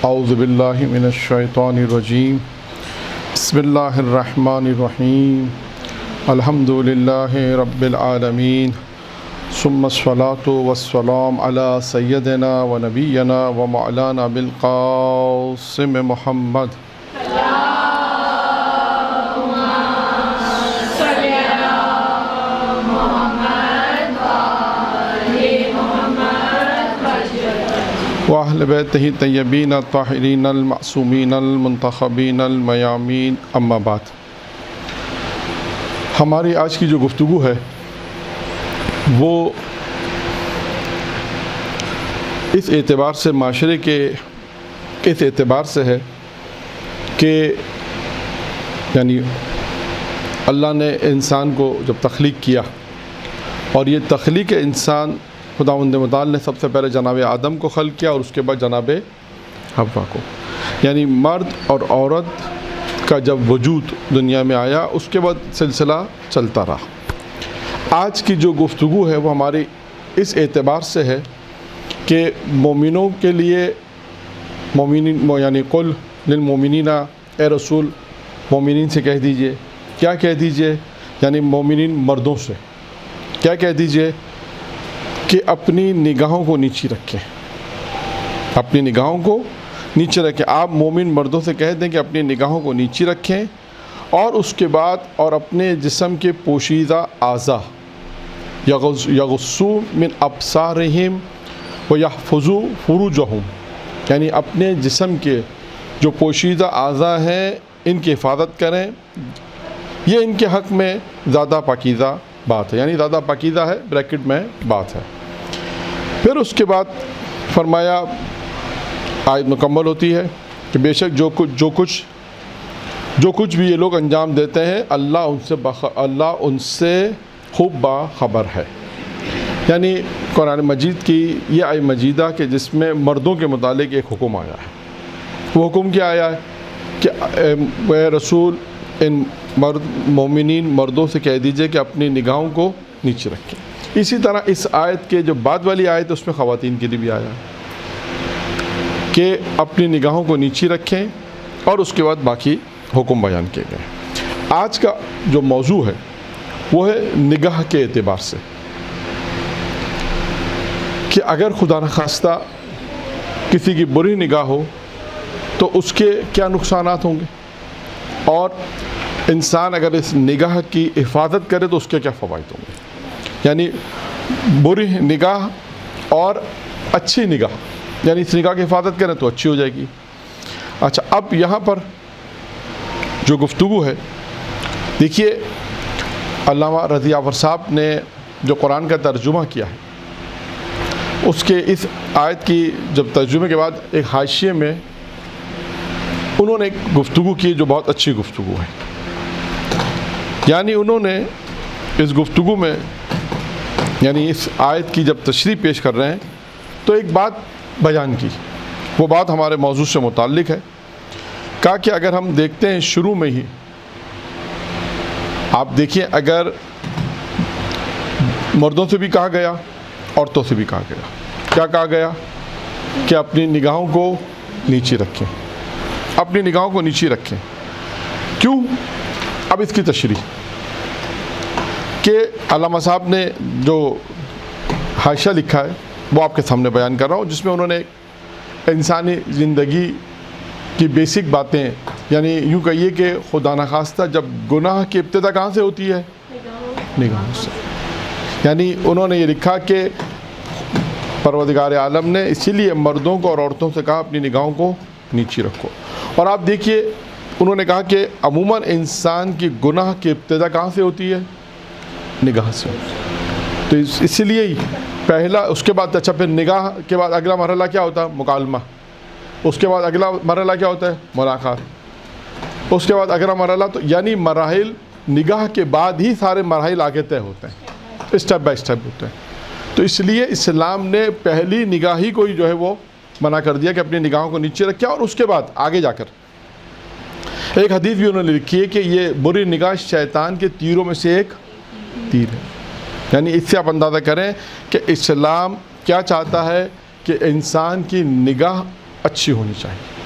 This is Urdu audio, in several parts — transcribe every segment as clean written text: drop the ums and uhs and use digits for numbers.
اعوذ باللہ من الشیطان الرجیم بسم اللہ الرحمن الرحیم الحمد للہ رب العالمین ثم الصلاۃ والسلام علی سیدنا و نبینا و مولانا بالقاسم محمد وأہل بیتہ طیبین الطاہرین المعصومین المنتخبین المیامین اما بعد۔ ہماری آج کی جو گفتگو ہے وہ اس اعتبار سے معاشرے کے اس اعتبار سے ہے کہ یعنی اللہ نے انسان کو جب تخلیق کیا اور یہ تخلیق انسان خداوند متعال نے سب سے پہلے جناب آدم کو خلق کیا اور اس کے بعد جناب حوا کو، یعنی مرد اور عورت کا جب وجود دنیا میں آیا اس کے بعد سلسلہ چلتا رہا۔ آج کی جو گفتگو ہے وہ ہماری اس اعتبار سے ہے کہ مومنوں کے لیے مومنین یعنی قل للمومنین، اے رسول مومنین سے کہہ دیجئے، کیا کہہ دیجئے یعنی مومنین مردوں سے کیا کہہ دیجئے کہ اپنی نگاہوں کو نیچے رکھیں، اپنی نگاہوں کو نیچے رکھیں۔ آپ مومن مردوں سے کہہ دیں کہ اپنی نگاہوں کو نیچے رکھیں اور اس کے بعد اور اپنے جسم کے پوشیدہ اعضاء یغضوا من ابصارہم ویحفظوا فروجہم، یعنی اپنے جسم کے جو پوشیدہ اعضاء ہیں ان کی حفاظت کریں، یہ ان کے حق میں زیادہ پاکیزہ بات ہے، یعنی زیادہ پاکیزہ ہے بریکٹ میں بات ہے۔ پھر اس کے بعد فرمایا آیت مکمل ہوتی ہے کہ بے شک جو کچھ بھی یہ لوگ انجام دیتے ہیں اللہ ان سے خوب باخبر ہے، یعنی قرآن مجید کی یہ آیت مجیدہ کہ جس میں مردوں کے متعلق ایک حکم آیا ہے۔ وہ حکم کیا آیا ہے کہ اے رسول ان مومنین مردوں سے کہہ دیجئے کہ اپنی نگاہوں کو نیچے رکھیں۔ اسی طرح اس آیت کے جو بعد والی آیت اس میں خواتین کے لیے بھی آیا ہے کہ اپنی نگاہوں کو نیچے رکھیں اور اس کے بعد باقی حکم بیان کیے گئے۔ آج کا جو موضوع ہے وہ ہے نگاہ کے اعتبار سے کہ اگر خدا نخواستہ کسی کی بری نگاہ ہو تو اس کے کیا نقصانات ہوں گے، اور انسان اگر اس نگاہ کی حفاظت کرے تو اس کے کیا فوائد ہوں گے، یعنی بری نگاہ اور اچھی نگاہ، یعنی اس نگاہ کی حفاظت کریں تو اچھی ہو جائے گی۔ اچھا، اب یہاں پر جو گفتگو ہے دیکھیے، علامہ رضی یاور صاحب نے جو قرآن کا ترجمہ کیا ہے اس کے اس آیت کی جب ترجمے کے بعد ایک حاشیے میں انہوں نے ایک گفتگو کی جو بہت اچھی گفتگو ہے، یعنی انہوں نے اس گفتگو میں یعنی اس آیت کی جب تشریح پیش کر رہے ہیں تو ایک بات بیان کی، وہ بات ہمارے موضوع سے متعلق ہے۔ کہا کہ اگر ہم دیکھتے ہیں شروع میں ہی آپ دیکھیں، اگر مردوں سے بھی کہا گیا عورتوں سے بھی کہا گیا، کیا کہا گیا کہ اپنی نگاہوں کو نیچے رکھیں، اپنی نگاہوں کو نیچے رکھیں۔ کیوں؟ اب اس کی تشریح کہ علامہ صاحب نے جو حاشیہ لکھا ہے وہ آپ کے سامنے بیان کر رہا ہوں، جس میں انہوں نے انسانی زندگی کی بیسک باتیں، یعنی یوں کہیے کہ خدا نخواستہ جب گناہ کی ابتدا کہاں سے ہوتی ہے؟ نگاہوں سے۔ یعنی انہوں نے یہ لکھا کہ پروردگار عالم نے اسی لیے مردوں کو اور عورتوں سے کہا اپنی نگاہوں کو نیچے رکھو، اور آپ دیکھیے انہوں نے کہا کہ عموماً انسان کی گناہ کی ابتدا کہاں سے ہوتی ہے؟ نگاہ سے۔ تو اسی لیے ہی پہلا، اس کے بعد اچھا پھر نگاہ کے بعد اگلا مرحلہ کیا ہوتا ہے؟ مکالمہ۔ اس کے بعد اگلا مرحلہ کیا ہوتا ہے؟ ملاقات۔ اس کے بعد اگلا مرحلہ، تو یعنی مراحل نگاہ کے بعد ہی سارے مراحل آگے طے ہوتے ہیں، اسٹیپ بائی اسٹیپ ہوتے ہیں۔ تو اس لیے اسلام نے پہلی نگاہی کو ہی جو ہے وہ منع کر دیا کہ اپنی نگاہوں کو نیچے رکھیں، اور اس کے بعد آگے جا کر ایک حدیث بھی انہوں نے لکھی ہے کہ یہ بری نگاہ شیطان کے تیروں میں سے ایک تیر ہے، یعنی اس سے آپ اندازہ کریں کہ اسلام کیا چاہتا ہے کہ انسان کی نگاہ اچھی ہونی چاہیے۔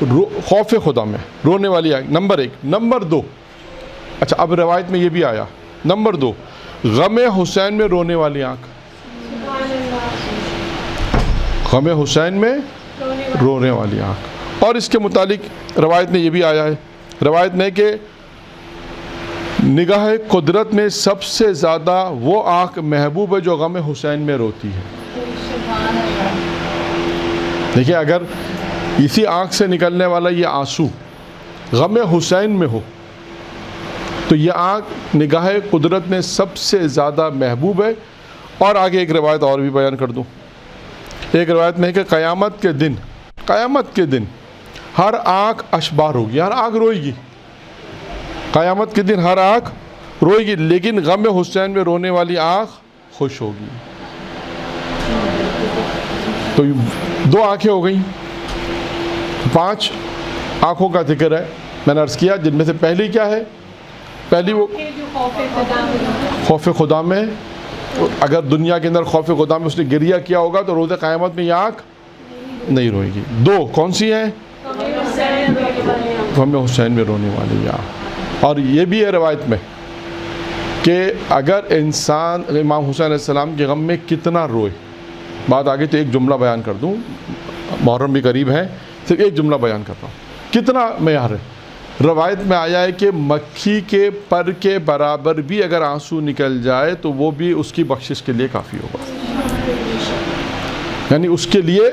خوف خدا میں رونے والی آنکھ، نمبر 1۔ نمبر 2، اچھا اب روایت میں یہ بھی آیا، نمبر 2، غم حسین میں رونے والی آنکھ، غم حسین میں رونے والی آنکھ۔ اور اس کے متعلق روایت میں یہ بھی آیا ہے، روایت میں کہ نگاہ قدرت میں سب سے زیادہ وہ آنکھ محبوب ہے جو غم حسین میں روتی ہے۔ دیکھیں اگر اسی آنکھ سے نکلنے والا یہ آنسو غم حسین میں ہو تو یہ آنکھ نگاہ قدرت میں سب سے زیادہ محبوب ہے۔ اور آگے ایک روایت اور بھی بیان کر دوں، ایک روایت میں ہے کہ قیامت کے دن ہر آنکھ اشبار ہوگی، ہر آنکھ روئے گی، قیامت کے دن ہر آنکھ روئے گی، لیکن غم حسین میں رونے والی آنکھ خوش ہوگی۔ تو 2 آنکھیں ہو گئیں، 5 آنکھوں کا ذکر ہے میں نے عرض کیا، جن میں سے پہلی کیا ہے؟ پہلی وہ خوف خدا میں، اگر دنیا کے اندر خوف خدا میں اس نے گریہ کیا ہوگا تو روز قیامت میں یہ آنکھ نہیں روئے گی۔ 2 کون سی ہیں؟ غم حسین میں رونے والی آنکھ۔ اور یہ بھی ہے روایت میں کہ اگر انسان امام حسین علیہ السلام کے غم میں کتنا روئے، بات آگے تو ایک جملہ بیان کر دوں، محرم بھی قریب ہے، صرف ایک جملہ بیان کرتا ہوں، کتنا معیار ہے۔ روایت میں آیا ہے کہ مکھی کے پر کے برابر بھی اگر آنسو نکل جائے تو وہ بھی اس کی بخشش کے لیے کافی ہوگا، یعنی اس کے لیے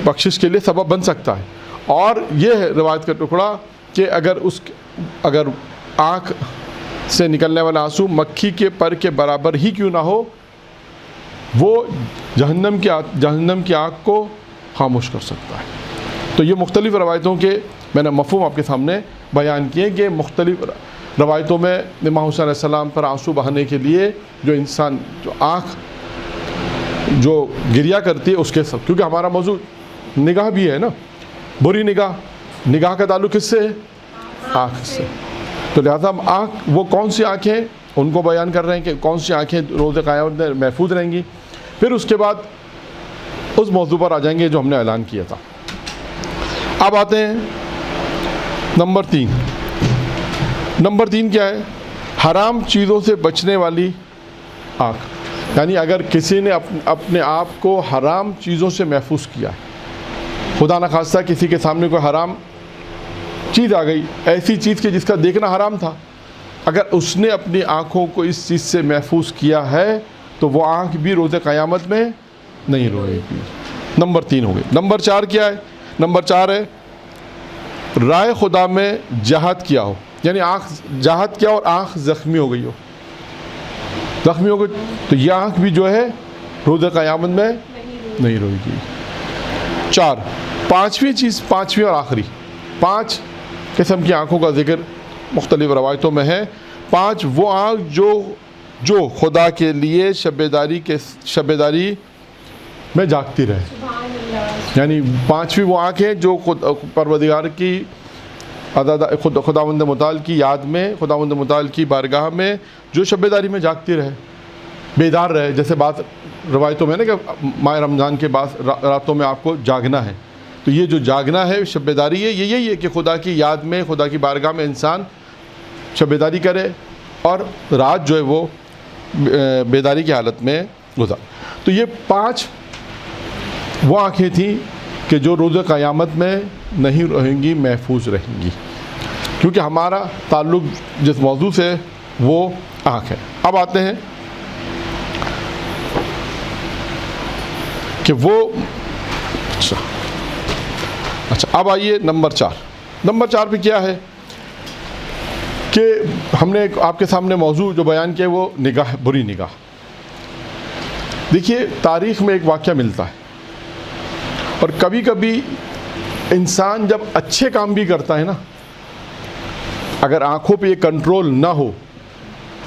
بخشش کے لیے سبب بن سکتا ہے۔ اور یہ ہے روایت کا ٹکڑا کہ اگر آنکھ سے نکلنے والا آنسو مکھی کے پر کے برابر ہی کیوں نہ ہو، وہ جہنم کی آگ کو خاموش کر سکتا ہے۔ تو یہ مختلف روایتوں کے میں نے مفہوم آپ کے سامنے بیان کیے کہ مختلف روایتوں میں امام حسین علیہ السلام پر آنسو بہانے کے لیے جو انسان جو آنکھ جو گریہ کرتی ہے اس کے سب، کیونکہ ہمارا موضوع نگاہ بھی ہے نا، بری نگاہ کا تعلق کس سے ہے؟ آنکھ سے۔ تو لہذا ہم آنکھ وہ کون سی آنکھیں ان کو بیان کر رہے ہیں کہ کون سی آنکھیں روز قیامت میں محفوظ رہیں گی، پھر اس کے بعد اس موضوع پر آ جائیں گے جو ہم نے اعلان کیا تھا۔ اب آتے ہیں نمبر 3۔ نمبر 3 کیا ہے؟ حرام چیزوں سے بچنے والی آنکھ، یعنی اگر کسی نے اپنے آپ کو حرام چیزوں سے محفوظ کیا ہے، خدا نخواستہ کسی کے سامنے کوئی حرام چیز آ گئی، ایسی چیز کہ جس کا دیکھنا حرام تھا، اگر اس نے اپنی آنکھوں کو اس چیز سے محفوظ کیا ہے تو وہ آنکھ بھی روز قیامت میں نہیں روئے گی۔ نمبر 3 ہو گئی۔ نمبر 4 کیا ہے؟ نمبر 4 ہے رائے خدا میں جہاد کیا ہو، یعنی آنکھ جہاد کیا اور آنکھ زخمی ہو گئی تو یہ آنکھ بھی جو ہے روز قیامت میں نہیں روئے گی۔ 4، پانچویں اور آخری 5 قسم کی آنکھوں کا ذکر مختلف روایتوں میں ہے۔ 5 وہ آنکھ جو خدا کے لیے شب داری میں جاگتی رہے، یعنی 5ویں وہ آنکھ ہے جو پروردگار کی خداوند متعال کی یاد میں، خداوند متعال کی بارگاہ میں جو شب داری میں جاگتی رہے، بیدار رہے۔ جیسے بات روایتوں میں نا کہ ماہ رمضان کے بعد راتوں میں آپ کو جاگنا ہے، تو یہ جو جاگنا ہے شب داری ہے، یہی ہے کہ خدا کی یاد میں، خدا کی بارگاہ میں انسان شب داری کرے اور رات جو ہے وہ بیداری کی حالت میں گزار۔ تو یہ 5 وہ آنکھیں تھیں کہ جو روز قیامت میں نہیں رہیں گی، محفوظ رہیں گی، کیونکہ ہمارا تعلق جس موضوع سے وہ آنکھ ہے۔ اب آتے ہیں کہ وہ اچھا اب آئیے نمبر 4 پہ کیا ہے کہ ہم نے آپ کے سامنے موضوع جو بیان کیا وہ نگاہ، بری نگاہ۔ دیکھیے تاریخ میں ایک واقعہ ملتا ہے، اور کبھی کبھی انسان جب اچھے کام بھی کرتا ہے نا، اگر آنکھوں پہ یہ کنٹرول نہ ہو،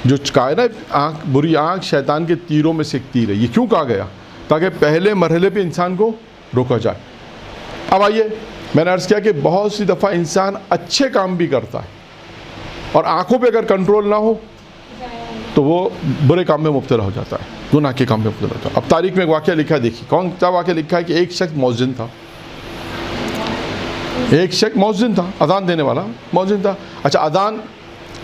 جو کہا ہے نا بری آنکھ شیطان کے تیروں میں سے ایک تیر ہے، یہ کیوں کہا گیا؟ تاکہ پہلے مرحلے پہ انسان کو روکا جائے۔ اب آئیے، میں نے عرض کیا کہ بہت سی دفعہ انسان اچھے کام بھی کرتا ہے اور آنکھوں پہ اگر کنٹرول نہ ہو تو وہ برے کام میں مبتلا ہو جاتا ہے، گناہ کے کام میں مبتلا ہوتا ہے۔ اب تاریخ میں ایک واقعہ لکھا ہے، دیکھیے کون سا واقعہ لکھا ہے کہ ایک شخص مؤذن تھا، ایک شخص مؤذن تھا، اذان دینے والا مؤذن تھا. اچھا اذان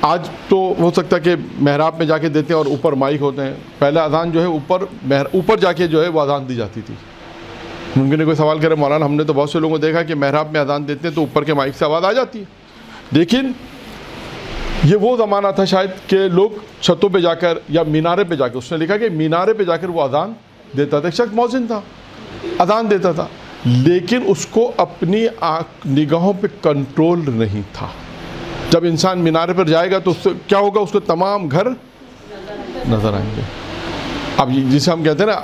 آج تو ہو سکتا ہے کہ محراب میں جا کے دیتے ہیں اور اوپر مائک ہوتے ہیں. پہلے اذان جو ہے اوپر جا کے جو ہے وہ اذان دی جاتی تھی. ممکن ہے کوئی سوال کرے مولانا ہم نے تو بہت سے لوگوں کو دیکھا کہ محراب میں اذان دیتے ہیں تو اوپر کے مائک سے آواز آ جاتی ہے. لیکن یہ وہ زمانہ تھا شاید کہ لوگ چھتوں پہ جا کر یا مینارے پہ جا کے، اس نے لکھا کہ مینارے پہ جا کر وہ اذان دیتا تھا. ایک شخص مؤذن تھا، اذان دیتا تھا، لیکن اس کو اپنی نگاہوں پہ کنٹرول نہیں تھا. جب انسان مینارے پر جائے گا تو اس سے کیا ہوگا، اس کو تمام گھر نظر آئیں گے. اب جسے ہم کہتے ہیں نا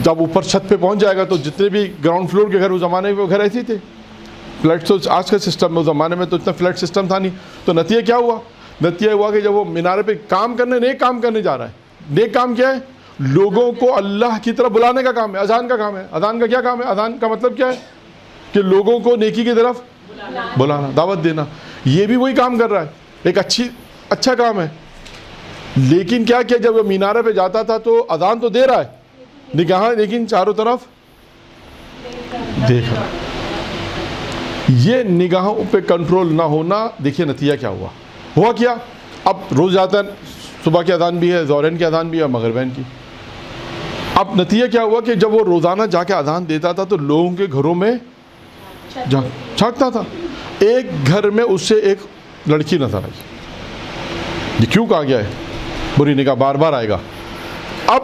جب اوپر چھت پہ پہنچ جائے گا تو جتنے بھی گراؤنڈ فلور کے گھر اس زمانے میں وہ گھر ایسے ہی تھے. فلیٹ تو آج کا سسٹم میں، اس زمانے میں تو اتنا فلیٹ سسٹم تھا نہیں. تو نتیجہ کیا ہوا، نتیجہ ہوا کہ جب وہ مینارے پہ نیک کام کرنے جا رہا ہے. نیک کام کیا ہے، لوگوں کو اللہ کی طرف بلانے کا کام ہے. اذان کا کام ہے. اذان کا کیا کام ہے، اذان کا مطلب کیا ہے کہ لوگوں کو نیکی کی طرف بلانا، دعوت دینا. یہ بھی وہی کام کر رہا ہے، ایک اچھا کام ہے. لیکن کیا جب وہ مینارے پہ جاتا تھا تو اذان تو دے رہا ہے نگاہ، لیکن چاروں طرف دیکھ رہا. یہ نگاہوں پہ کنٹرول نہ ہونا، دیکھیے نتیجہ کیا ہوا کیا. اب روز جاتا ہے، صبح کی اذان بھی ہے، ظہرین کی اذان بھی ہے، مغربین کی. اب نتیجہ کیا ہوا کہ جب وہ روزانہ جا کے اذان دیتا تھا تو لوگوں کے گھروں میں جھانکتا تھا. ایک گھر میں اس سے ایک لڑکی نظر آئی. یہ کیوں کہا گیا ہے بری نگاہ بار بار آئے گا. اب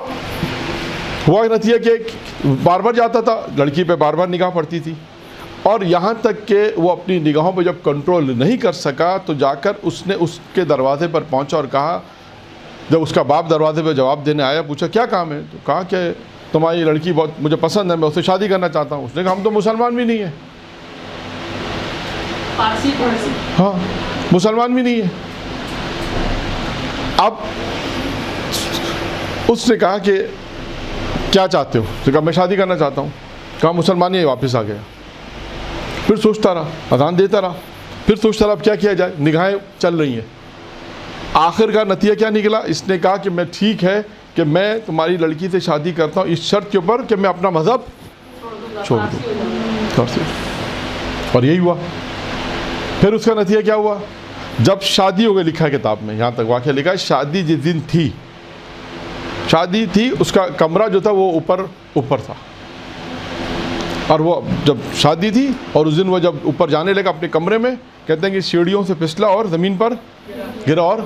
ہوا نتیجہ کہ بار بار جاتا تھا، لڑکی پہ بار بار نگاہ پڑتی تھی، اور یہاں تک کہ وہ اپنی نگاہوں پہ جب کنٹرول نہیں کر سکا تو جا کر اس نے اس کے دروازے پر پہنچا اور کہا، جب اس کا باپ دروازے پہ جواب دینے آیا، پوچھا کیا کام ہے، تو کہا کہ تمہاری لڑکی بہت مجھے پسند ہے، میں اس سے شادی کرنا چاہتا ہوں. اس نے کہا ہم تو مسلمان بھی نہیں ہیں. ہاں مسلمان بھی نہیں ہے. اب اس نے کہا کہ کیا چاہتے ہو، اس نے کہا میں شادی کرنا چاہتا ہوں. کہا مسلمان ہی واپس آ گیا. پھر سوچتا رہا، اذان دیتا رہا، پھر سوچتا رہا اب کیا کیا جائے، نگاہیں چل رہی ہیں. آخر کا نتیجہ کیا نکلا، اس نے کہا کہ میں ٹھیک ہے کہ میں تمہاری لڑکی سے شادی کرتا ہوں اس شرط کے اوپر کہ میں اپنا مذہب چھوڑ دوں. اور یہی ہوا. پھر اس کا نتیجہ کیا ہوا، جب شادی ہو گئی، لکھا ہے کتاب میں، یہاں تک واقعہ لکھا ہے، شادی جس دن تھی، شادی تھی، اس کا کمرہ جو تھا وہ اوپر تھا. اور وہ جب شادی تھی اور اس دن وہ جب اوپر جانے لگا اپنے کمرے میں، کہتے ہیں کہ سیڑھیوں سے پھسلا اور زمین پر گرا اور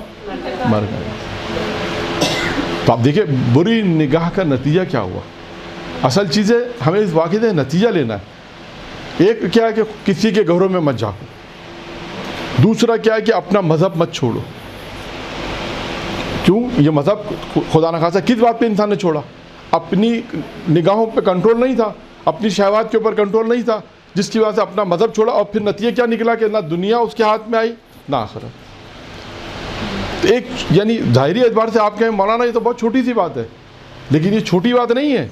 مر گیا. تو آپ دیکھیں بری نگاہ کا نتیجہ کیا ہوا. اصل چیز ہے ہمیں اس واقعے سے نتیجہ لینا ہے. ایک کیا ہے کہ کسی کے گھروں میں مت جاؤ، دوسرا کیا ہے کہ اپنا مذہب مت چھوڑو. کیوں یہ مذہب خدا نخواستہ کس بات پہ انسان نے چھوڑا، اپنی نگاہوں پہ کنٹرول نہیں تھا، اپنی شہوات کے اوپر کنٹرول نہیں تھا، جس کی وجہ سے اپنا مذہب چھوڑا. اور پھر نتیجہ کیا نکلا کہ نہ دنیا اس کے ہاتھ میں آئی نہ آخرت. ایک یعنی ظاہری اعتبار سے آپ کہیں مولانا یہ تو بہت چھوٹی سی بات ہے، لیکن یہ چھوٹی بات نہیں ہے.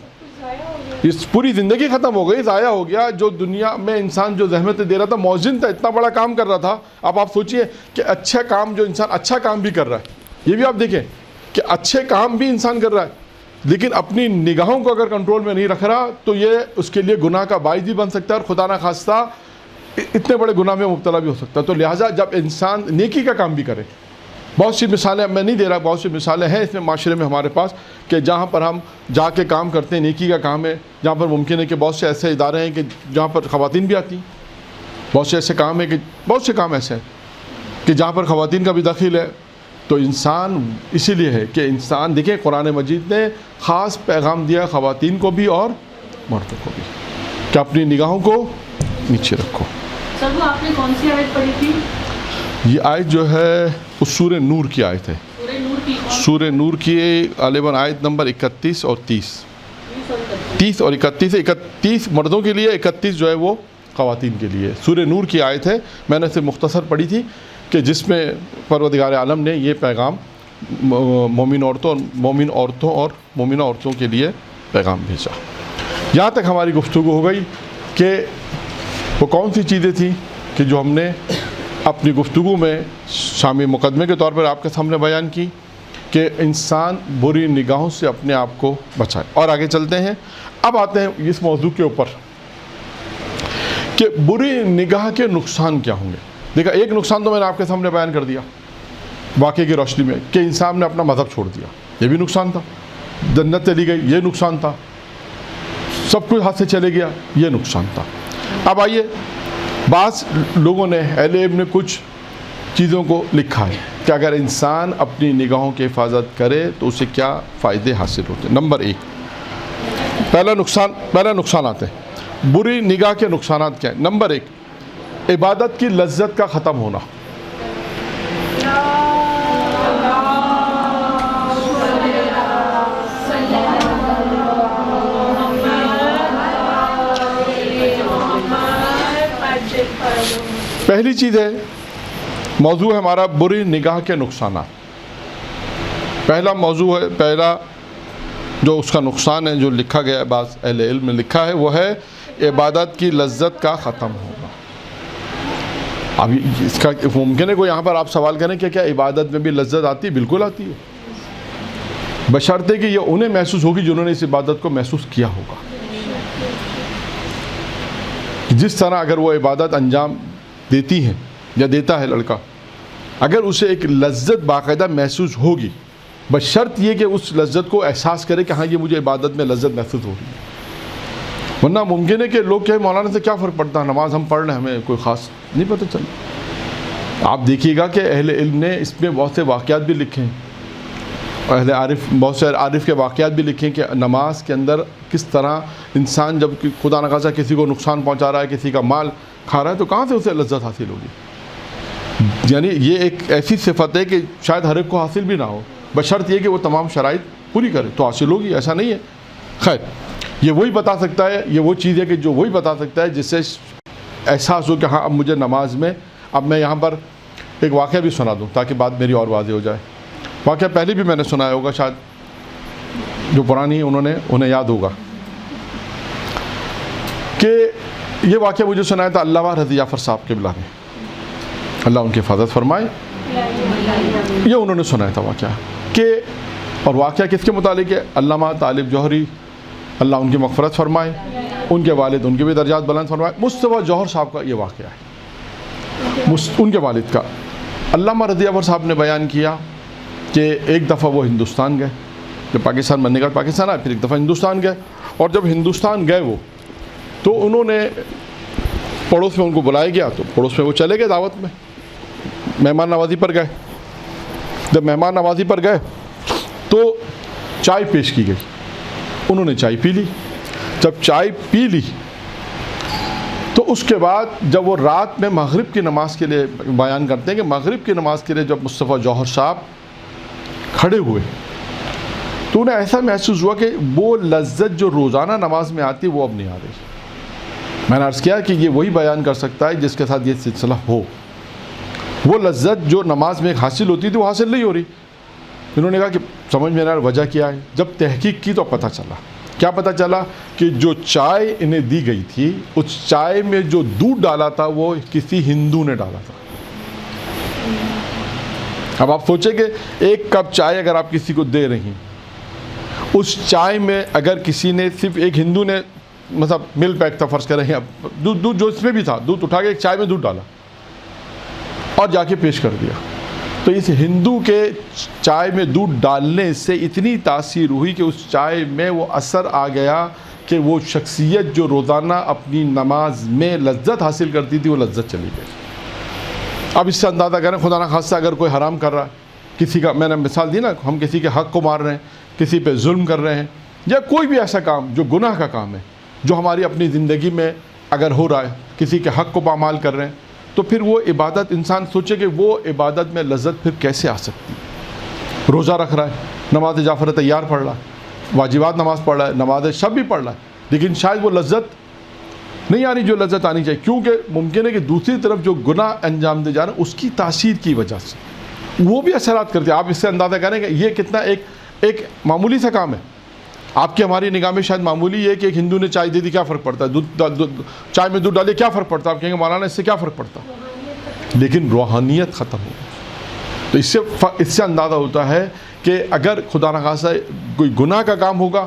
اس پوری زندگی ختم ہو گئی، ضائع ہو گیا. جو دنیا میں انسان جو زحمت دے رہا تھا، مؤذن تھا، اتنا بڑا کام کر رہا تھا. اب آپ سوچئے کہ اچھا کام جو انسان اچھا کام بھی کر رہا ہے، یہ بھی آپ دیکھیں کہ اچھے کام بھی انسان کر رہا ہے، لیکن اپنی نگاہوں کو اگر کنٹرول میں نہیں رکھ رہا تو یہ اس کے لیے گناہ کا باعث بھی بن سکتا ہے، اور خدا نہ خواستہ اتنے بڑے گناہ میں مبتلا بھی ہو سکتا ہے. تو لہٰذا جب انسان نیکی کا کام بھی کرے، بہت سی مثالیں میں نہیں دے رہا، بہت سی مثالیں ہیں اس میں معاشرے میں ہمارے پاس کہ جہاں پر ہم جا کے کام کرتے ہیں، نیکی کا کام ہے، جہاں پر ممکن ہے کہ بہت سے ایسے ادارے ہیں کہ جہاں پر خواتین بھی آتی ہیں. بہت سے ایسے کام ہیں کہ بہت سے کام ایسے ہیں کہ جہاں پر خواتین کا بھی دخل ہے. تو انسان اسی لیے ہے کہ انسان دیکھیں قرآن مجید نے خاص پیغام دیا خواتین کو بھی اور مردوں کو بھی کہ اپنی نگاہوں کو نیچے رکھو. سر وہ آپ نے کون سی آیت پڑھی تھی؟ یہ آیت جو ہے اس سورہ نور کی آیت ہے. سورہ نور کی غالباً آیت نمبر 31 اور 30 اور 31 مردوں کے لیے، 31 جو ہے وہ خواتین کے لیے. سورہ نور کی آیت ہے، میں نے اسے مختصر پڑھی تھی کہ جس میں پروردگار عالم نے یہ پیغام مومن عورتوں اور مومنہ عورتوں کے لیے پیغام بھیجا. یہاں تک ہماری گفتگو ہو گئی کہ وہ کون سی چیزیں تھیں کہ جو ہم نے اپنی گفتگو میں شامی مقدمے کے طور پر آپ کے سامنے بیان کی کہ انسان بری نگاہوں سے اپنے آپ کو بچائے. اور آگے چلتے ہیں. اب آتے ہیں اس موضوع کے اوپر کہ بری نگاہ کے نقصان کیا ہوں گے. دیکھا ایک نقصان تو میں نے آپ کے سامنے بیان کر دیا واقعے کی روشنی میں کہ انسان نے اپنا مذہب چھوڑ دیا, یہ بھی نقصان تھا. جنت چلی گئی, یہ نقصان تھا. سب کچھ ہاتھ سے چلے گیا, یہ نقصان تھا. اب آئیے, بعض لوگوں نے اہل علم نے کچھ چیزوں کو لکھا ہے کہ اگر انسان اپنی نگاہوں کی حفاظت کرے تو اسے کیا فائدے حاصل ہوتے ہیں. نمبر 1, پہلا نقصان آتے ہیں. بری نگاہ کے نقصانات کیا ہیں؟ نمبر 1, عبادت کی لذت کا ختم ہونا. پہلی چیز ہے, موضوع ہے ہمارا بری نگاہ کے نقصانات. پہلا موضوع ہے, پہلا جو اس کا نقصان ہے جو لکھا گیا ہے, بعض اہل علم نے لکھا ہے, وہ ہے عبادت کی لذت کا ختم ہونا. اب اس کا ممکن ہے کوئی یہاں پر آپ سوال کریں کہ کیا عبادت میں بھی لذت آتی ہے؟ بالکل آتی ہے, بشرطے کہ یہ انہیں محسوس ہوگی جنہوں نے اس عبادت کو محسوس کیا ہوگا. جس طرح اگر وہ عبادت انجام دیتی ہیں یا دیتا ہے لڑکا, اگر اسے ایک لذت باقاعدہ محسوس ہوگی, بشرط یہ کہ اس لذت کو احساس کرے کہ ہاں یہ مجھے عبادت میں لذت محسوس ہو رہی ہے. ورنہ ممکن ہے کہ لوگ کہیں مولانا سے کیا فرق پڑتا ہے, نماز ہم پڑھ رہے ہیں, ہمیں کوئی خاص نہیں پتہ چلا. آپ دیکھیے گا کہ اہل علم نے اس میں بہت سے واقعات بھی لکھے ہیں, بہت سے عارف کے واقعات بھی لکھے ہیں کہ نماز کے اندر کس طرح انسان جب خدا نخواستہ کسی کو نقصان پہنچا رہا ہے, کسی کا مال کھا رہا ہے, تو کہاں سے اسے لذت حاصل ہوگی. یعنی یہ ایک ایسی صفت ہے کہ شاید ہر ایک کو حاصل بھی نہ ہو, بشرط یہ کہ وہ تمام شرائط پوری کرے تو حاصل ہوگی, ایسا نہیں ہے. خیر, یہ وہی بتا سکتا ہے, یہ وہ چیز ہے کہ جو وہی بتا سکتا ہے جس سے احساس ہو کہ ہاں اب مجھے نماز میں, اب میں یہاں پر ایک واقعہ بھی سنا دوں تاکہ بات میری اور واضح ہو جائے. واقعہ پہلے بھی میں نے سنایا ہوگا, شاید جو پرانی انہیں یاد ہوگا کہ یہ واقعہ مجھے سنایا تھا علامہ رضی جعفر صاحب قبلہ نے, اللہ ان کی حفاظت فرمائے. یہ انہوں نے سنایا تھا واقعہ کہ, اور واقعہ کس کے متعلق ہے؟ علامہ طالب جوہری, اللہ ان کی مغفرت فرمائے, ان کے والد ان کے بھی درجات بلند فرمائے. مصطفیٰ جوہر صاحب کا یہ واقعہ ہے, ان کے والد کا. علامہ رضی جعفر صاحب نے بیان کیا کہ ایک دفعہ وہ ہندوستان گئے, جب پاکستان بننے کا پاکستان آئے, پھر ایک دفعہ ہندوستان گئے, اور جب ہندوستان گئے وہ تو انہوں نے پڑوس میں ان کو بلایا گیا, تو پڑوس میں وہ چلے گئے دعوت میں, مہمان نوازی پر گئے. جب مہمان نوازی پر گئے تو چائے پیش کی گئی, انہوں نے چائے پی لی. جب چائے پی لی تو اس کے بعد جب وہ رات میں مغرب کی نماز کے لیے بیان کرتے ہیں کہ مغرب کی نماز کے لیے جب مصطفیٰ جوہر صاحب کھڑے ہوئے تو انہیں ایسا محسوس ہوا کہ وہ لذت جو روزانہ نماز میں آتی وہ اب نہیں آ رہی. میں نے عرض کیا کہ یہ وہی بیان کر سکتا ہے جس کے ساتھ یہ سلسلہ ہو. وہ لذت جو نماز میں حاصل ہوتی تھی وہ حاصل نہیں ہو رہی. انہوں نے کہا کہ سمجھ میں نہ آیا وجہ کیا ہے. جب تحقیق کی تو پتہ چلا, کیا پتہ چلا کہ جو چائے انہیں دی گئی تھی, اس چائے میں جو دودھ ڈالا تھا وہ کسی ہندو نے ڈالا تھا. اب آپ سوچیں کہ ایک کپ چائے اگر آپ کسی کو دے رہی ہیں, اس چائے میں اگر کسی نے, صرف ایک ہندو نے, مطلب مل پیک تھا فرض کر رہے ہیں, اب دودھ جو اس میں بھی تھا, دودھ اٹھا کے ایک چائے میں دودھ ڈالا اور جا کے پیش کر دیا, تو اس ہندو کے چائے میں دودھ ڈالنے سے اتنی تاثیر ہوئی کہ اس چائے میں وہ اثر آ گیا کہ وہ شخصیت جو روزانہ اپنی نماز میں لذت حاصل کرتی تھی وہ لذت چلی گئی. اب اس سے اندازہ کریں خدا نخواستہ اگر کوئی حرام کر رہا ہے, کسی کا, میں نے مثال دی نا, ہم کسی کے حق کو مار رہے ہیں, کسی پہ ظلم کر رہے ہیں, یا کوئی بھی ایسا کام جو گناہ کا کام ہے جو ہماری اپنی زندگی میں اگر ہو رہا ہے, کسی کے حق کو پامال کر رہے ہیں, تو پھر وہ عبادت, انسان سوچے کہ وہ عبادت میں لذت پھر کیسے آ سکتی ہے. روزہ رکھ رہا ہے, نماز جعفر تیار پڑھ رہا ہے, واجبات نماز پڑھ رہا ہے, نماز شب بھی پڑھ رہا ہے, لیکن شاید وہ لذت نہیں آ رہی جو لذت آنی چاہیے, کیونکہ ممکن ہے کہ دوسری طرف جو گناہ انجام دے جا رہا ہے اس کی تاثیر کی وجہ سے وہ بھی اثرات کرتے ہیں. آپ اس سے اندازہ کریں کہ یہ کتنا ایک معمولی سا کام ہے. آپ کی ہماری نگاہ میں شاید معمولی یہ ہے کہ ایک ہندو نے چائے دے دی, کیا فرق پڑتا ہے, چائے میں دودھ ڈالے کیا فرق پڑتا ہے, آپ کہیں گے مولانا اس سے کیا فرق پڑتا, لیکن روحانیت ختم ہو. تو اس سے اندازہ ہوتا ہے کہ اگر خدا نخواستہ کوئی گناہ کا کام ہوگا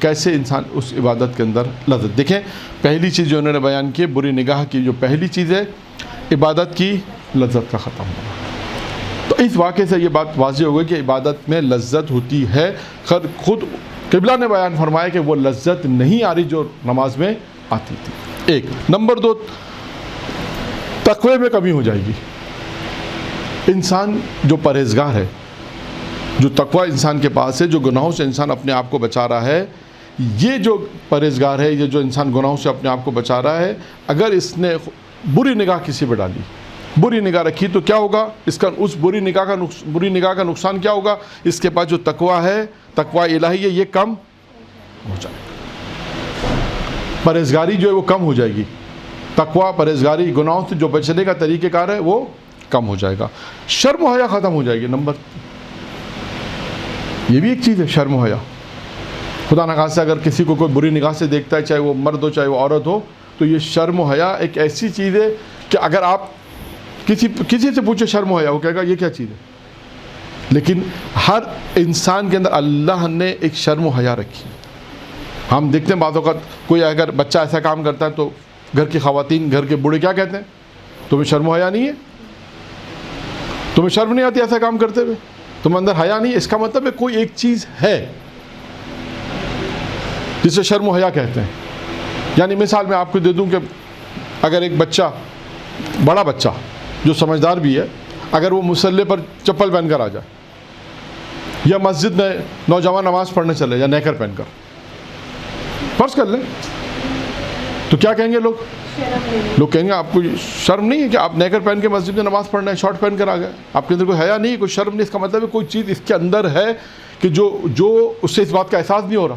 کیسے انسان اس عبادت کے اندر لذت. دیکھیں پہلی چیز جو انہوں نے بیان کی بری نگاہ کی جو پہلی چیز ہے عبادت کی لذت کا ختم ہونا. تو اس واقعے سے یہ بات واضح ہو گئی کہ عبادت میں لذت ہوتی ہے. خود قبلہ نے بیان فرمایا کہ وہ لذت نہیں آ رہی جو نماز میں آتی تھی. ایک نمبر 2 تقوی میں کمی ہو جائے گی. انسان جو پرہیزگار ہے جو تقوی انسان کے پاس ہے جو گناہوں سے انسان اپنے آپ کو بچا رہا ہے یہ جو پرہیزگار ہے یہ جو انسان گناہوں سے اپنے آپ کو بچا رہا ہے اگر اس نے بری نگاہ کسی پہ ڈالی بری نگاہ رکھی تو کیا ہوگا اس بری نگاہ کا نقصان کیا ہوگا. اس کے پاس جو تقوی ہے تقوی الہی ہے یہ کم ہو جائے گا. پرہیزگاری جو ہے وہ کم ہو جائے گی. تقوی پرہیزگاری گناہوں سے جو بچنے کا طریقہ کار ہے وہ کم ہو جائے گا. شرم و حیا ختم ہو جائے گی. نمبر یہ بھی ایک چیز ہے شرم و حیا. خدا نخواستہ اگر کسی کو کوئی بری نگاہ سے دیکھتا ہے چاہے وہ مرد ہو چاہے وہ عورت ہو تو یہ شرم و حیا ایک ایسی چیز ہے کہ اگر آپ کسی سے پوچھے شرم و حیا وہ کہے گا یہ کیا چیز ہے. لیکن ہر انسان کے اندر اللہ نے ایک شرم و حیا رکھی. ہم دیکھتے ہیں بعض اوقات کوئی اگر بچہ ایسا کام کرتا ہے تو گھر کی خواتین گھر کے بوڑھے کیا کہتے ہیں تمہیں شرم و حیا نہیں ہے تمہیں شرم نہیں آتی ایسا کام کرتے ہوئے تمہیں اندر حیا نہیں ہے. اس کا مطلب ہے کوئی ایک چیز ہے جسے شرم و حیا کہتے ہیں. یعنی مثال میں آپ کو دے دوں کہ اگر ایک بچہ بڑا بچہ جو سمجھدار بھی ہے اگر وہ مصلی پر چپل پہن کر آ جائے یا مسجد میں نوجوان نماز پڑھنے چلے یا نیکر پہن کر فرض کر لیں تو کیا کہیں گے لوگ کہیں گے آپ کو شرم نہیں ہے کہ آپ نیکر پہن کے مسجد میں نماز پڑھنا ہے شارٹ پہن کر آ گئے آپ کے اندر کوئی حیا نہیں کوئی شرم نہیں. اس کا مطلب ہے کوئی چیز اس کے اندر ہے کہ جو اس سے اس بات کا احساس نہیں ہو رہا.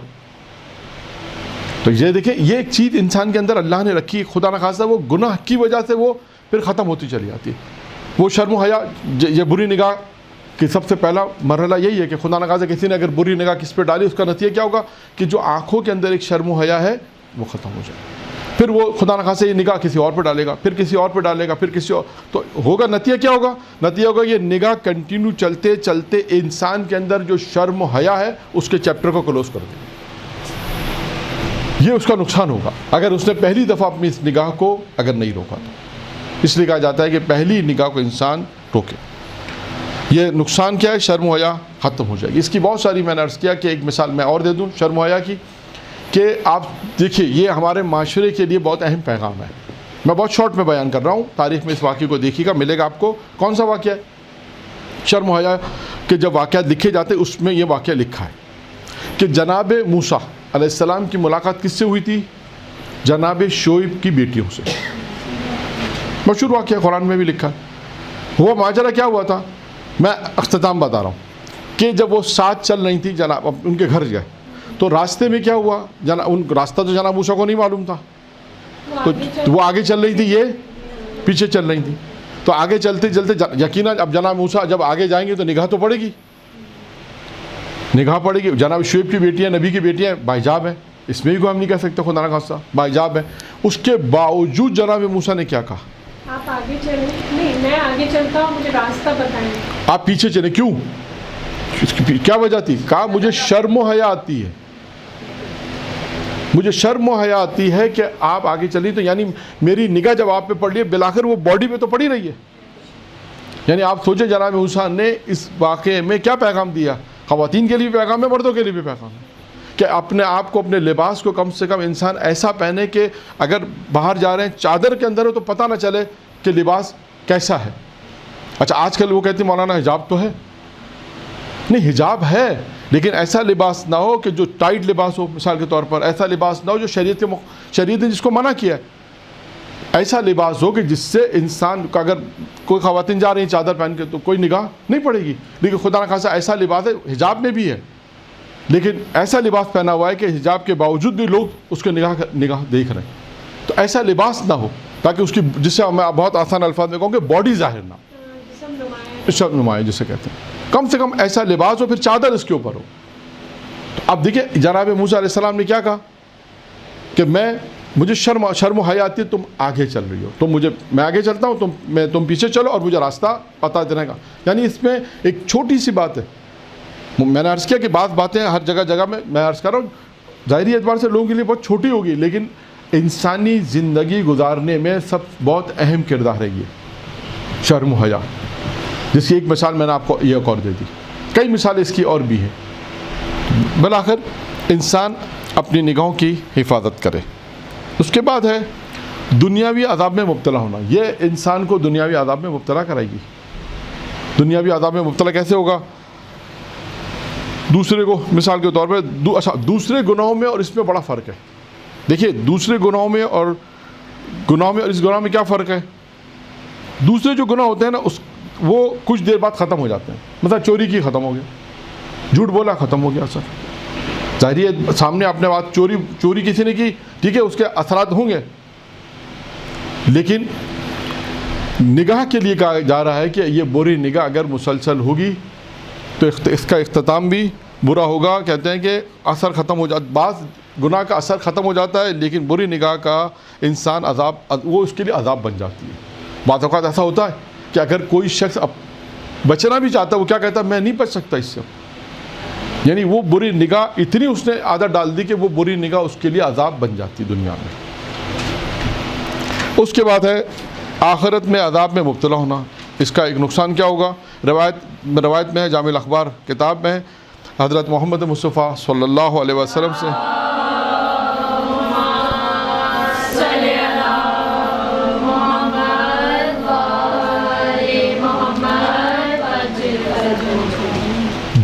تو یہ دیکھیں یہ ایک چیز انسان کے اندر اللہ نے رکھی. خدا نخواستہ وہ گناہ کی وجہ سے وہ پھر ختم ہوتی چلی جاتی ہے. وہ شرم و حیا یہ بری نگاہ کی سب سے پہلا مرحلہ یہی ہے کہ خدا نخواستہ کسی نے اگر بری نگاہ کس پہ ڈالی اس کا نتیجہ کیا ہوگا کہ جو آنکھوں کے اندر ایک شرم و حیا ہے وہ ختم ہو جائے. پھر وہ خدا نخواستہ یہ نگاہ کسی اور پہ ڈالے گا پھر کسی اور پہ ڈالے گا پھر کسی اور تو ہوگا نتیجہ کیا ہوگا. نتیجہ ہوگا یہ نگاہ کنٹینیو چلتے چلتے انسان کے اندر جو شرم و حیا ہے اس کے چیپٹر کو کلوز کر دے گا. یہ اس کا نقصان ہوگا اگر اس نے پہلی دفعہ اپنی اس نگاہ کو اگر نہیں روکا تو. اس لیے کہا جاتا ہے کہ پہلی نگاہ کو انسان روکے. یہ نقصان کیا ہے شرم و حیا ختم ہو جائے گی. اس کی بہت ساری میں نے عرض کیا کہ ایک مثال میں اور دے دوں شرم و حیا کی کہ آپ دیکھیے یہ ہمارے معاشرے کے لیے بہت اہم پیغام ہے. میں بہت شارٹ میں بیان کر رہا ہوں. تاریخ میں اس واقعے کو دیکھیے گا ملے گا آپ کو. کون سا واقعہ ہے شرم و حیا کہ جب واقعات لکھے جاتے اس میں یہ واقعہ لکھا ہے کہ جناب موسیٰ علیہ السلام کی ملاقات کس سے ہوئی تھی جناب شعیب کی بیٹیوں سے. مشہور واقعہ قرآن میں بھی لکھا ہے. وہ ماجرہ کیا ہوا تھا میں اختتام بتا رہا ہوں کہ جب وہ ساتھ چل رہی تھی جناب ان کے گھر گئے تو راستے میں کیا ہوا راستہ تو جناب موسیٰ کو نہیں معلوم تھا تو وہ آگے چل رہی تھی یہ پیچھے چل رہی تھی. تو آگے چلتے چلتے یقیناً اب جناب موسیٰ جب آگے جائیں گے تو نگاہ تو پڑے گی جناب شعیب کی بیٹیاں نبی کی بیٹیاں باحجاب ہیں. اس میں بھی کوئی ہم نہیں کہہ سکتے خدا نخواستہ باحجاب ہے. اس کے باوجود جناب موسیٰ نے کیا کہا آپ آگے چلیں نہیں میں آگے چلتا ہوں مجھے راستہ بتائیں. آپ پیچھے چلیں کیوں اس کی کیا وجہ تھی. کہا مجھے شرم و حیا آتی ہے مجھے شرم و حیا آتی ہے کہ آپ آگے چلی تو یعنی میری نگاہ جب آپ پہ پڑ رہی ہے بالآخر وہ باڈی پہ تو پڑی رہی ہے. یعنی آپ سوچیں جناب موسیٰ نے اس واقعے میں کیا پیغام دیا. خواتین کے لیے بھی پیغام ہے مردوں کے لیے بھی پیغام ہے کہ اپنے آپ کو اپنے لباس کو کم سے کم انسان ایسا پہنے کہ اگر باہر جا رہے ہیں چادر کے اندر ہو تو پتہ نہ چلے کہ لباس کیسا ہے. اچھا آج کل وہ کہتے ہیں مولانا حجاب تو ہے نہیں حجاب ہے لیکن ایسا لباس نہ ہو کہ جو ٹائٹ لباس ہو. مثال کے طور پر ایسا لباس نہ ہو جو شریعت نے جس کو منع کیا ہے. ایسا لباس ہو کہ جس سے انسان کا اگر کوئی خواتین جا رہی ہیں چادر پہن کے تو کوئی نگاہ نہیں پڑے گی. لیکن خدا نخواستہ ایسا لباس ہے حجاب میں بھی ہے لیکن ایسا لباس پہنا ہوا ہے کہ حجاب کے باوجود بھی لوگ اس کے نگاہ دیکھ رہے ہیں. تو ایسا لباس نہ ہو تاکہ اس کی جس سے میں بہت آسان الفاظ میں کہوں کہ باڈی ظاہر نہ جسم نمایاں جسے کہتے ہیں. کم سے کم ایسا لباس ہو پھر چادر اس کے اوپر ہو. تو اب دیکھیں جناب موسیٰ علیہ السلام نے کیا کہا کہ مجھے شرم و حیا آتی ہے تم آگے چل رہی ہو میں آگے چلتا ہوں تم پیچھے چلو اور مجھے راستہ پتہ دینے کا. یعنی اس میں ایک چھوٹی سی بات ہے. میں نے عرض کیا کہ بعض باتیں ہر جگہ میں عرض کر رہا ہوں ظاہری اعتبار سے لوگوں کے لیے بہت چھوٹی ہوگی، لیکن انسانی زندگی گزارنے میں بہت اہم کردار ہے یہ شرم و حیا، جس کی ایک مثال میں نے آپ کو یہ ایک اور دے دی، کئی مثالیں اس کی اور بھی ہیں۔ بالآخر انسان اپنی نگاہوں کی حفاظت کرے۔ اس کے بعد ہے دنیاوی عذاب میں مبتلا ہونا، یہ انسان کو دنیاوی عذاب میں مبتلا کرائے گی۔ دنیاوی عذاب میں مبتلا کیسے ہوگا؟ دوسرے کو مثال کے طور پہ دوسرے گناہوں میں اور اس میں بڑا فرق ہے۔ دیکھیے دوسرے گناہوں میں اور اس گناہ میں کیا فرق ہے؟ دوسرے جو گناہ ہوتے ہیں نا وہ کچھ دیر بعد ختم ہو جاتے ہیں، مثلا چوری کی ختم ہو گیا، جھوٹ بولا ختم ہو گیا اثر، ظاہری ہے سامنے آپ نے بات چوری کسی نے کی، ٹھیک ہے اس کے اثرات ہوں گے، لیکن نگاہ کے لیے کہا جا رہا ہے کہ یہ بری نگاہ اگر مسلسل ہوگی تو اس کا اختتام بھی برا ہوگا۔ کہتے ہیں کہ اثر ختم ہو جاتا، بعض گناہ کا اثر ختم ہو جاتا ہے، لیکن بری نگاہ کا انسان وہ اس کے لیے عذاب بن جاتی ہے۔ بعض اوقات ایسا ہوتا ہے کہ اگر کوئی شخص بچنا بھی چاہتا ہے، وہ کیا کہتا ہے، میں نہیں بچ سکتا اس سے، یعنی وہ بری نگاہ اتنی اس نے عادت ڈال دی کہ وہ بری نگاہ اس کے لیے عذاب بن جاتی دنیا میں۔ اس کے بعد ہے آخرت میں عذاب میں مبتلا ہونا، اس کا ایک نقصان کیا ہوگا؟ روایت میں ہے، جامع الاخبار کتاب میں ہے، حضرت محمد مصطفیٰ صلی اللہ علیہ وسلم سے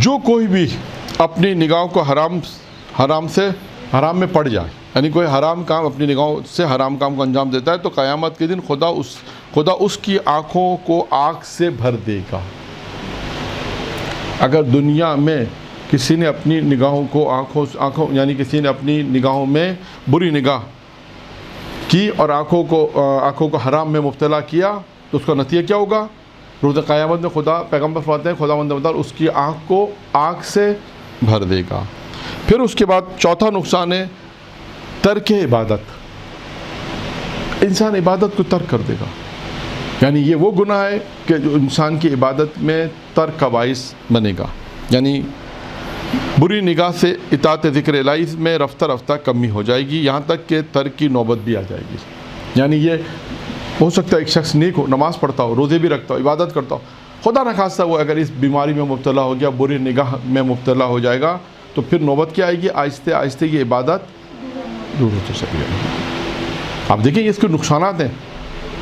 جو کوئی بھی اپنی نگاہوں کو حرام میں پڑ جائے، یعنی کوئی حرام کام اپنی نگاہوں سے حرام کام کو انجام دیتا ہے، تو قیامت کے دن خدا اس کی آنکھوں کو آگ سے بھر دے گا۔ اگر دنیا میں کسی نے اپنی نگاہوں کو یعنی کسی نے اپنی نگاہوں میں بری نگاہ کی اور آنکھوں کو حرام میں مبتلا کیا، تو اس کا نتیجہ کیا ہوگا؟ روز قیامت میں پیغمبر فرماتے ہیں خداوند متعال اس کی آنکھ کو آگ سے بھر دے گا۔ پھر اس کے بعد چوتھا نقصان ہے ترک عبادت، انسان عبادت کو ترک کر دے گا، یعنی یہ وہ گناہ ہے کہ جو انسان کی عبادت میں ترک کا باعث بنے گا، یعنی بری نگاہ سے اطاعت ذکر الہی میں رفتہ رفتہ کمی ہو جائے گی، یہاں تک کہ ترک کی نوبت بھی آ جائے گی۔ یعنی یہ ہو سکتا ہے ایک شخص نیک ہو، نماز پڑھتا ہو، روزے بھی رکھتا ہو، عبادت کرتا ہو، خدا نخواستہ وہ اگر اس بیماری میں مبتلا ہو گیا، بری نگاہ میں مبتلا ہو جائے گا، تو پھر نوبت کیا آئے گی؟ آہستہ آہستہ یہ عبادت دور ہوتی چلی جائے گی۔ آپ دیکھیں اس کے نقصانات ہیں،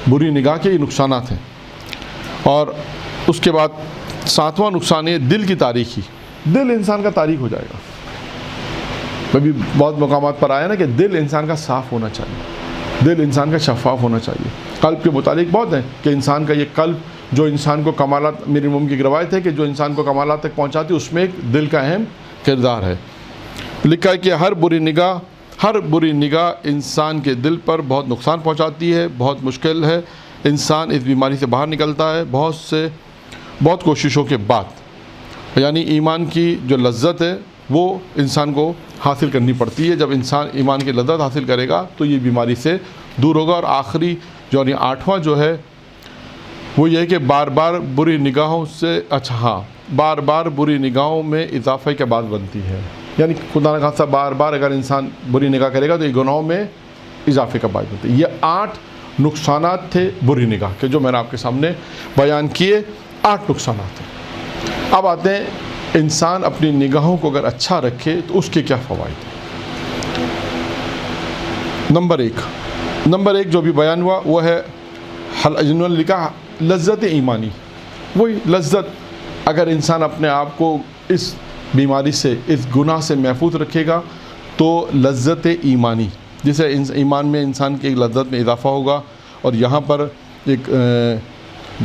بری نگاہ کے یہ نقصانات ہیں۔ اور اس کے بعد ساتواں نقصان ہے دل کی تاریکی، دل انسان کا تاریک ہو جائے گا۔ کبھی بہت مقامات پر آیا نا کہ دل انسان کا صاف ہونا چاہیے، دل انسان کا شفاف ہونا چاہیے۔ قلب کے متعلق بہت ہیں کہ انسان کا یہ قلب جو انسان کو کمالات، میری امام کی روایت ہے کہ جو انسان کو کمالات تک پہنچاتی ہے، اس میں ایک دل کا اہم کردار ہے۔ لکھا ہے کہ ہر بری نگاہ انسان کے دل پر بہت نقصان پہنچاتی ہے، بہت مشکل ہے انسان اس بیماری سے باہر نکلتا ہے بہت کوششوں کے بعد، یعنی ایمان کی جو لذت ہے وہ انسان کو حاصل کرنی پڑتی ہے۔ جب انسان ایمان کی لذت حاصل کرے گا تو یہ بیماری سے دور ہوگا۔ اور آخری جو یعنی آٹھواں جو ہے وہ یہ ہے کہ بار بار بری نگاہوں میں اضافے کے بعد بنتی ہے، یعنی خدا نہ خواستہ بار بار اگر انسان بری نگاہ کرے گا تو یہ گناہوں میں اضافے کا باعث بنتی ہے۔ یہ 8 نقصانات تھے بری نگاہ کے جو میں نے آپ کے سامنے بیان کیے، 8 نقصانات ہیں۔ اب آتے ہیں انسان اپنی نگاہوں کو اگر اچھا رکھے تو اس کے کیا فوائد ہیں۔ نمبر ایک جو بھی بیان ہوا وہ ہے جنہوں نے لکھا لذت ایمانی، وہی لذت اگر انسان اپنے آپ کو اس بیماری سے، اس گناہ سے محفوظ رکھے گا تو لذت ایمانی، جسے ایمان میں انسان کی ایک لذت میں اضافہ ہوگا۔ اور یہاں پر ایک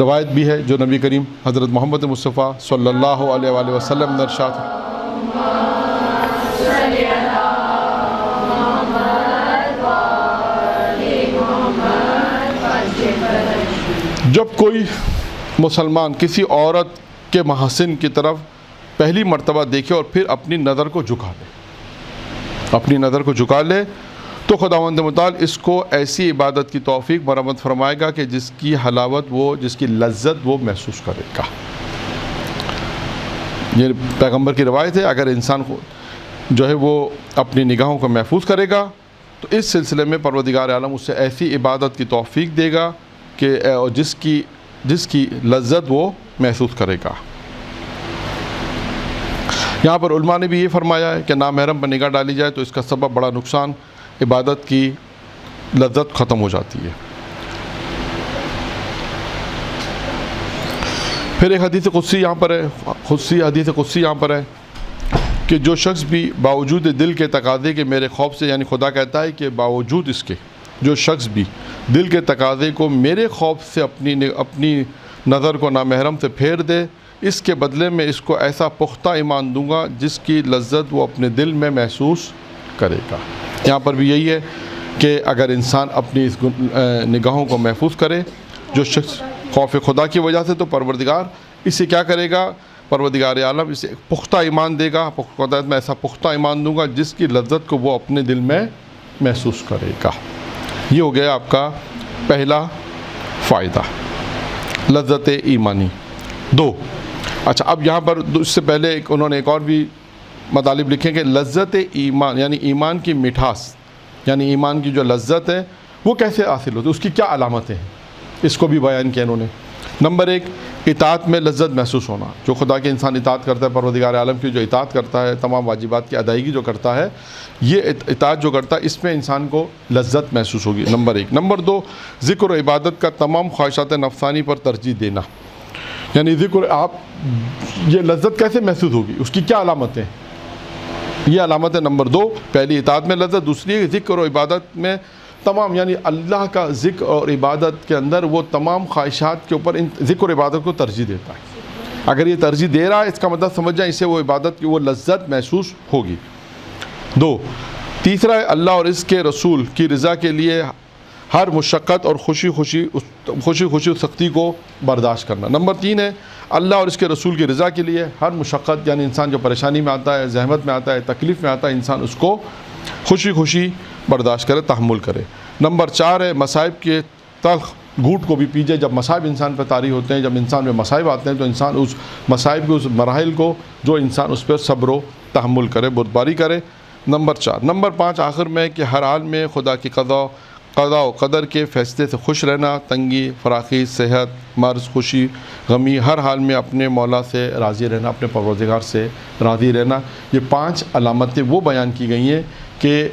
روایت بھی ہے جو نبی کریم حضرت محمد مصطفیٰ صلی اللہ علیہ وآلہ وسلم نے ارشاد جب کوئی مسلمان کسی عورت کے محاسن کی طرف پہلی مرتبہ دیکھے اور پھر اپنی نظر کو جھکا لے تو خداوند متعال اس کو ایسی عبادت کی توفیق مرحمت فرمائے گا کہ جس کی حلاوت جس کی لذت وہ محسوس کرے گا۔ یہ پیغمبر کی روایت ہے۔ اگر انسان جو ہے وہ اپنی نگاہوں کو محفوظ کرے گا تو اس سلسلے میں پروردگار عالم اسے ایسی عبادت کی توفیق دے گا کہ جس کی لذت وہ محسوس کرے گا۔ یہاں پر علماء نے بھی یہ فرمایا ہے کہ نامحرم پر نگاہ ڈالی جائے تو اس کا سبب بڑا نقصان، عبادت کی لذت ختم ہو جاتی ہے۔ پھر ایک حدیث قدسی یہاں پر ہے، حدیث قدسی یہاں پر ہے کہ جو شخص بھی باوجود دل کے تقاضے کے میرے خوف سے، یعنی خدا کہتا ہے کہ باوجود اس کے، جو شخص بھی دل کے تقاضے کو میرے خوف سے اپنی نظر کو نامحرم سے پھیر دے، اس کے بدلے میں اس کو ایسا پختہ ایمان دوں گا جس کی لذت وہ اپنے دل میں محسوس کرے گا۔ یہاں پر بھی یہی ہے کہ اگر انسان اپنی اس نگاہوں کو محفوظ کرے، جو شخص خوف خدا کی وجہ سے، تو پروردگار اسے کیا کرے گا؟ پروردگار عالم اسے پختہ ایمان دے گا، میں ایسا پختہ ایمان دوں گا جس کی لذت کو وہ اپنے دل میں محسوس کرے گا۔ یہ ہو گیا آپ کا پہلا فائدہ، لذت ایمانی۔ دو، اچھا اب یہاں پر اس سے پہلے انہوں نے ایک اور بھی مطالب لکھے کہ لذت ایمان، یعنی ایمان کی مٹھاس، یعنی ایمان کی جو لذت ہے وہ کیسے حاصل ہوتی ہے، اس کی کیا علامتیں ہیں، اس کو بھی بیان کیا انہوں نے۔ نمبر ایک، اطاعت میں لذت محسوس ہونا، جو خدا کے انسان اطاعت کرتا ہے، پروردگار عالم کی جو اطاعت کرتا ہے، تمام واجبات کی ادائیگی جو کرتا ہے، یہ اطاعت جو کرتا ہے اس میں انسان کو لذت محسوس ہوگی، نمبر ایک۔ نمبر دو، ذکر و عبادت کا تمام خواہشات نفسانی پر ترجیح دینا، یعنی ذکر، آپ یہ لذت کیسے محسوس ہوگی، اس کی کیا علامتیں، یہ علامت ہے نمبر دو، پہلی اطاعت میں لذت، دوسری ذکر و عبادت میں تمام، یعنی اللہ کا ذکر اور عبادت کے اندر وہ تمام خواہشات کے اوپر ذکر و عبادت کو ترجیح دیتا ہے۔ اگر یہ ترجیح دے رہا ہے اس کا مطلب سمجھ جائیں اسے وہ عبادت کی وہ لذت محسوس ہوگی۔ دو، تیسرا ہے اللہ اور اس کے رسول کی رضا کے لیے ہر مشقت اور خوشی خوشی سختی کو برداشت کرنا۔ نمبر تین ہے اللہ اور اس کے رسول کی رضا کے لیے ہر مشقت، یعنی انسان جو پریشانی میں آتا ہے، زحمت میں آتا ہے، تکلیف میں آتا ہے، انسان اس کو خوشی برداشت کرے، تحمل کرے۔ نمبر چار ہے مصائب کے تلخ گھوٹ کو بھی پی جائے، جب مصائب انسان پہ طاری ہوتے ہیں، جب انسان میں مصائب آتے ہیں تو انسان اس مصائب کے اس مراحل کو جو انسان اس پہ صبر و تحمل کرے، بردباری کرے۔ نمبر چار۔ نمبر پانچ آخر میں کہ ہر حال میں خدا کی قضا و قدر کے فیصلے سے خوش رہنا، تنگی، فراخی، صحت، مرض، خوشی، غمی، ہر حال میں اپنے مولا سے راضی رہنا، اپنے پروردگار سے راضی رہنا۔ یہ پانچ علامتیں وہ بیان کی گئی ہیں کہ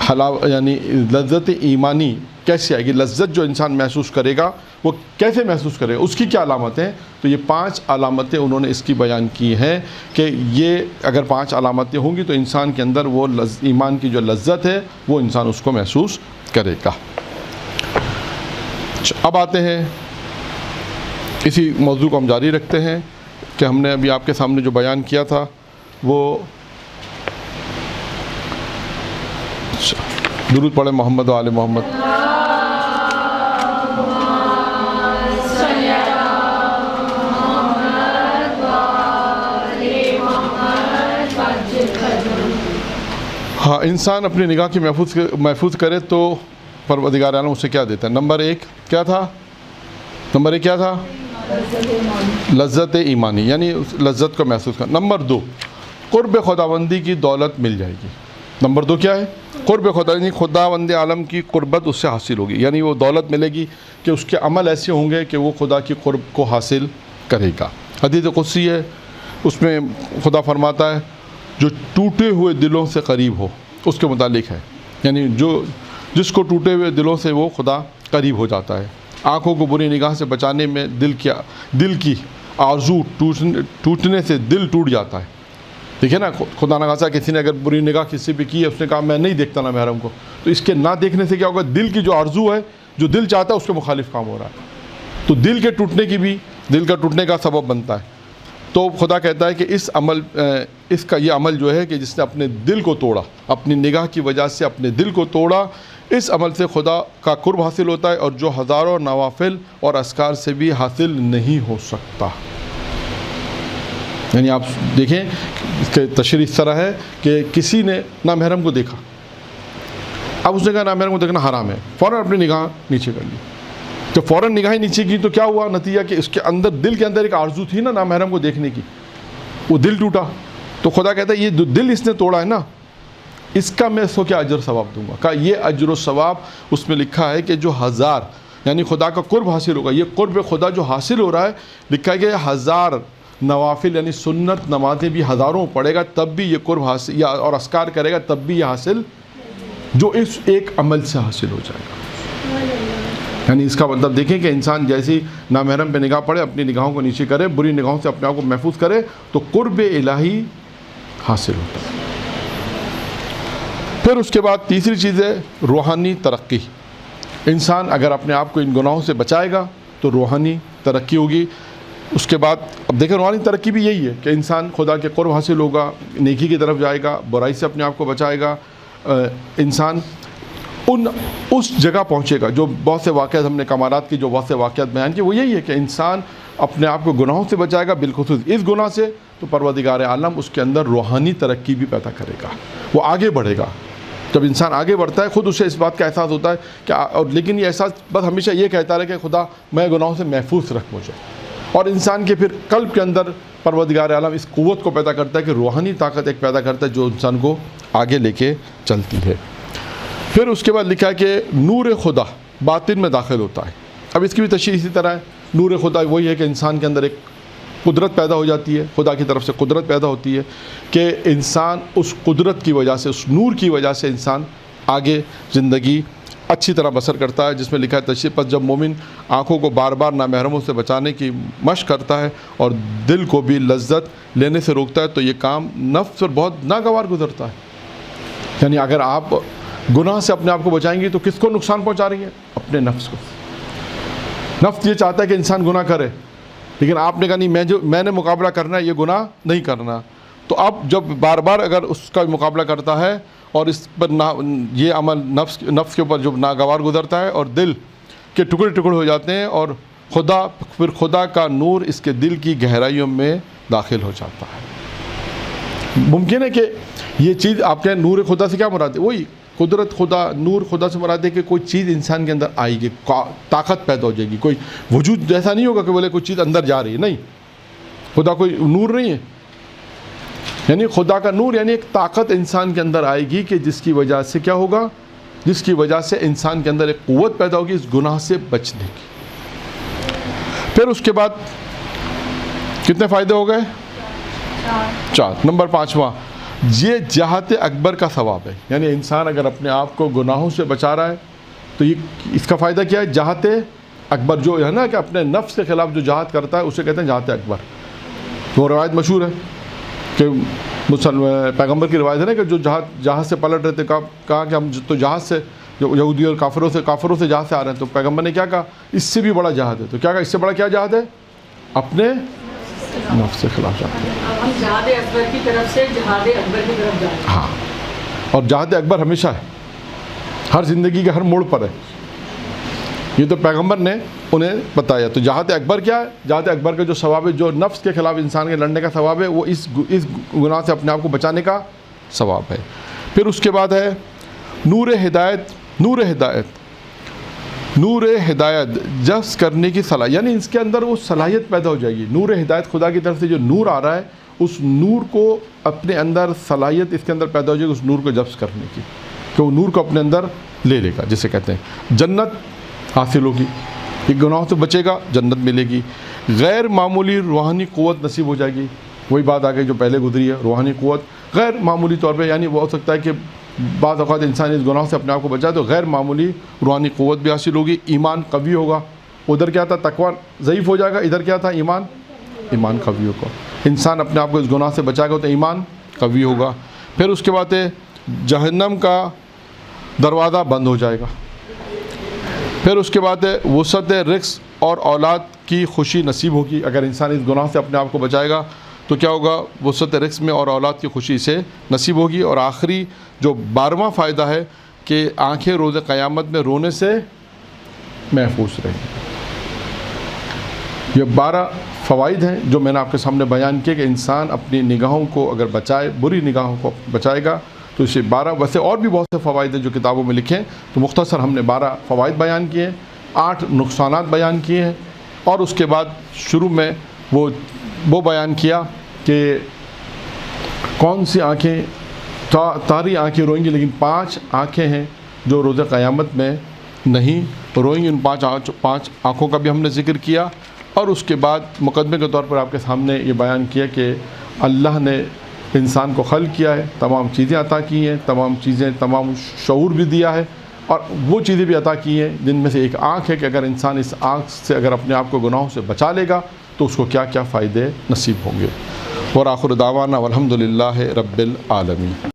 یعنی لذت ایمانی کیسے آئے گی، لذت جو انسان محسوس کرے گا وہ کیسے محسوس کرے گا، اس کی کیا علامتیں ہیں۔ تو یہ پانچ علامتیں انہوں نے اس کی بیان کی ہیں کہ یہ اگر پانچ علامتیں ہوں گی تو انسان کے اندر وہ ایمان کی جو لذت ہے وہ انسان اس کو محسوس کرے گا۔ اب آتے ہیں، اسی موضوع کو ہم جاری رکھتے ہیں کہ ہم نے ابھی آپ کے سامنے جو بیان کیا تھا وہ درود پڑھیں محمد و آل محمد۔ ہاں، انسان اپنی نگاہ کی محفوظ کرے تو پروردگار عالم اسے کیا دیتا ہے؟ نمبر ایک کیا تھا؟ لذت ایمانی، یعنی لذت کو محسوس کرنا۔ نمبر دو، قرب خداوندی کی دولت مل جائے گی۔ نمبر دو کیا ہے؟ قرب خدا، یعنی خداوند عالم کی قربت اس سے حاصل ہوگی، یعنی وہ دولت ملے گی کہ اس کے عمل ایسے ہوں گے کہ وہ خدا کی قرب کو حاصل کرے گا۔ حدیث قدسی ہے، اس میں خدا فرماتا ہے جو ٹوٹے ہوئے دلوں سے قریب ہو، اس کے متعلق ہے، یعنی جس کو ٹوٹے ہوئے دلوں سے وہ خدا قریب ہو جاتا ہے۔ آنکھوں کو بری نگاہ سے بچانے میں دل کی آرزو ٹوٹنے سے دل ٹوٹ جاتا ہے۔ دیکھیں نا، خدا نہ خاصا کسی نے اگر بری نگاہ کسی پہ کی ہے، اس نے کہا میں نہیں دیکھتا نا محرم کو، تو اس کے نہ دیکھنے سے کیا ہوگا؟ دل کی جو آرزو ہے، جو دل چاہتا ہے اس کے مخالف کام ہو رہا ہے، تو دل کے ٹوٹنے کا سبب بنتا ہے۔ تو خدا کہتا ہے کہ یہ عمل جو ہے کہ جس نے اپنے دل کو توڑا، اپنی نگاہ کی وجہ سے اپنے دل کو توڑا، اس عمل سے خدا کا قرب حاصل ہوتا ہے، اور جو ہزاروں نوافل اور اذکار سے بھی حاصل نہیں ہو سکتا۔ یعنی آپ دیکھیں اس کے تشریح اس طرح ہے کہ کسی نے نامحرم کو دیکھا، اب اس نے کہا نامحرم کو دیکھنا حرام ہے، فوراً اپنی نگاہ نیچے کر لی۔ جب فوراً نگاہیں نیچے کی تو کیا ہوا نتیجہ کہ اس کے اندر دل کے اندر ایک آرزو تھی نا نامحرم کو دیکھنے کی، وہ دل ٹوٹا۔ تو خدا کہتا ہے یہ دل اس نے توڑا ہے نا، اس کا میں اس کو کیا اجر ثواب دوں گا؟ کہا یہ اجر و ثواب اس میں لکھا ہے کہ جو 1000 یعنی خدا کا قرب حاصل ہوگا، یہ قرب خدا جو حاصل ہو رہا ہے، لکھا ہے کہ 1000 نوافل یعنی سنت نمازیں بھی ہزاروں پڑھے گا تب بھی یہ قرب حاصل، یا اور اذکار کرے گا تب بھی یہ حاصل جو اس ایک عمل سے حاصل ہو جائے گا۔ یعنی اس کا مطلب دیکھیں کہ انسان جیسی نامحرم پہ نگاہ پڑے، اپنی نگاہوں کو نیچے کرے، بری نگاہوں سے اپنے آپ کو محفوظ کرے تو قرب الہی حاصل ہوتا ہے۔ پھر اس کے بعد تیسری چیز ہے روحانی ترقی۔ انسان اگر اپنے آپ کو ان گناہوں سے بچائے گا تو روحانی ترقی ہوگی۔ اس کے بعد اب دیکھیں روحانی ترقی بھی یہی ہے کہ انسان خدا کے قرب حاصل ہوگا، نیکی کی طرف جائے گا، برائی سے اپنے آپ کو بچائے گا، انسان اس جگہ پہنچے گا جو بہت سے واقعات ہم نے کمالات کی جو بہت سے واقعات بیان کیے، وہ یہی ہے کہ انسان اپنے آپ کو گناہوں سے بچائے گا، بالخصوص اس گناہ سے، تو پروردگار عالم اس کے اندر روحانی ترقی بھی پیدا کرے گا، وہ آگے بڑھے گا۔ جب انسان آگے بڑھتا ہے خود اسے اس بات کا احساس ہوتا ہے کہ اور لیکن یہ احساس بس ہمیشہ یہ کہتا رہے کہ خدا میں گناہوں سے محفوظ رکھ مجھے، اور انسان کے پھر قلب کے اندر پروردگار عالم اس قوت کو پیدا کرتا ہے کہ روحانی طاقت ایک پیدا کرتا ہے جو انسان کو آگے لے کے چلتی ہے۔ پھر اس کے بعد لکھا ہے کہ نور خدا باطن میں داخل ہوتا ہے۔ اب اس کی بھی تشریح اسی طرح ہے، نور خدا وہی ہے کہ انسان کے اندر ایک قدرت پیدا ہو جاتی ہے، خدا کی طرف سے قدرت پیدا ہوتی ہے کہ انسان اس قدرت کی وجہ سے، اس نور کی وجہ سے انسان آگے زندگی اچھی طرح بسر کرتا ہے، جس میں لکھا ہے تشریح پر جب مومن آنکھوں کو بار بار نامحرموں سے بچانے کی مشق کرتا ہے اور دل کو بھی لذت لینے سے روکتا ہے تو یہ کام نفس پر بہت ناگوار گزرتا ہے۔ یعنی اگر آپ گناہ سے اپنے آپ کو بچائیں گی تو کس کو نقصان پہنچا رہی ہے؟ اپنے نفس کو۔ نفس یہ چاہتا ہے کہ انسان گناہ کرے، لیکن آپ نے کہا نہیں میں نے مقابلہ کرنا ہے، یہ گناہ نہیں کرنا۔ تو اب جب بار بار اگر اس کا مقابلہ کرتا ہے اور اس پر یہ عمل نفس کے اوپر جو ناگوار گزرتا ہے اور دل کے ٹکڑے ٹکڑے ہو جاتے ہیں اور پھر خدا کا نور اس کے دل کی گہرائیوں میں داخل ہو جاتا ہے۔ ممکن ہے کہ یہ چیز آپ کہیں نور خدا سے کیا مراد ہے؟ وہی قدرت خدا، نور خدا سے مراد ہے کہ کوئی چیز انسان کے اندر آئے گی، طاقت پیدا ہو جائے گی، کوئی وجود جیسا نہیں ہوگا کہ بولے کوئی چیز اندر جا رہی ہے، نہیں، خدا کوئی نور نہیں ہے، یعنی خدا کا نور یعنی ایک طاقت انسان کے اندر آئے گی کہ جس کی وجہ سے کیا ہوگا، جس کی وجہ سے انسان کے اندر ایک قوت پیدا ہوگی اس گناہ سے بچنے کی۔ پھر اس کے بعد کتنے فائدے ہو گئے؟ 4۔ نمبر 5واں، یہ جہاد اکبر کا ثواب ہے، یعنی انسان اگر اپنے آپ کو گناہوں سے بچا رہا ہے تو یہ اس کا فائدہ کیا ہے؟ جہاد اکبر، جو ہے نا کہ اپنے نفس کے خلاف جو جہاد کرتا ہے اسے کہتے ہیں جہاد اکبر۔ وہ روایت مشہور ہے کہ پیغمبر کی روایت ہے نا کہ جو جہاز سے پلٹ رہے تھے، کہا کہ ہم تو جہاز سے یہودی اور کافروں سے جہاز سے آ رہے ہیں، تو پیغمبر نے کیا کہا؟ اس سے بھی بڑا جہاد ہے۔ تو کیا کہا؟ اس سے بڑا کیا جہاد ہے؟ اپنے نفس کے خلاف جاتے ہیں۔ ہم جہاد اکبر کی طرف سے جہاد اکبر کی طرف جاتے ہیں۔ ہاں، اور جہاد اکبر ہمیشہ ہے، ہر زندگی کے ہر موڑ پر ہے، یہ تو پیغمبر نے انہیں بتایا۔ تو جہاد اکبر کیا ہے؟ جہاد اکبر کا جو ثواب ہے، جو نفس کے خلاف انسان کے لڑنے کا ثواب ہے، وہ اس گناہ سے اپنے آپ کو بچانے کا ثواب ہے۔ پھر اس کے بعد ہے نور ہدایت۔ نور ہدایت جذب کرنے کی صلاحیت، یعنی اس کے اندر وہ صلاحیت پیدا ہو جائے گی۔ نور ہدایت، خدا کی طرف سے جو نور آ رہا ہے، اس نور کو اپنے اندر صلاحیت اس کے اندر پیدا ہو جائے گی اس نور کو جذب کرنے کی، کہ وہ نور کو اپنے اندر لے لے گا، جسے کہتے ہیں جنت حاصل ہوگی، یہ گناہوں سے بچے گا، جنت ملے گی، غیر معمولی روحانی قوت نصیب ہو جائے گی۔ وہی بات آگے جو پہلے گزری ہے، روحانی قوت غیر معمولی طور پہ، یعنی وہ ہو سکتا ہے کہ بعض اوقات انسان اس گناہ سے اپنے آپ کو بچائے تو غیر معمولی روحانی قوت بھی حاصل ہوگی، ایمان قوی ہوگا۔ ادھر کیا تھا؟ تقویٰ ضعیف ہو جائے گا، ادھر کیا تھا؟ ایمان قوی ہوگا۔ انسان اپنے آپ کو اس گناہ سے بچائے گا تو ایمان قوی ہوگا۔ پھر اس کے بعد ہے جہنم کا دروازہ بند ہو جائے گا۔ پھر اس کے بعد ہے وسعت رزق اور اولاد کی خوشی نصیب ہوگی۔ اگر انسان اس گناہ سے اپنے آپ کو بچائے گا تو کیا ہوگا؟ وسعت رزق میں اور اولاد کی خوشی سے نصیب ہوگی۔ اور آخری جو 12واں فائدہ ہے کہ آنکھیں روز قیامت میں رونے سے محفوظ رہیں۔ یہ 12 فوائد ہیں جو میں نے آپ کے سامنے بیان کیے کہ انسان اپنی نگاہوں کو اگر بچائے، بری نگاہوں کو بچائے گا تو اسے 12، ویسے اور بھی بہت سے فوائد ہیں جو کتابوں میں لکھے ہیں، تو مختصر ہم نے 12 فوائد بیان کیے ہیں، 8 نقصانات بیان کیے ہیں، اور اس کے بعد شروع میں وہ بیان کیا کہ کون سی آنکھیں تاری آنکھیں روئیں گی، لیکن 5 آنکھیں ہیں جو روز قیامت میں نہیں روئیں گی۔ ان 5 آنکھوں کا بھی ہم نے ذکر کیا، اور اس کے بعد مقدمے کے طور پر آپ کے سامنے یہ بیان کیا کہ اللہ نے انسان کو خلق کیا ہے، تمام چیزیں عطا کی ہیں، تمام شعور بھی دیا ہے، اور وہ چیزیں بھی عطا کی ہیں جن میں سے ایک آنکھ ہے کہ اگر انسان اس آنکھ سے اگر اپنے آپ کو گناہوں سے بچا لے گا تو اس کو کیا کیا فائدے نصیب ہوں گے۔ وآخر دعوانا والحمد للہ رب العالمین۔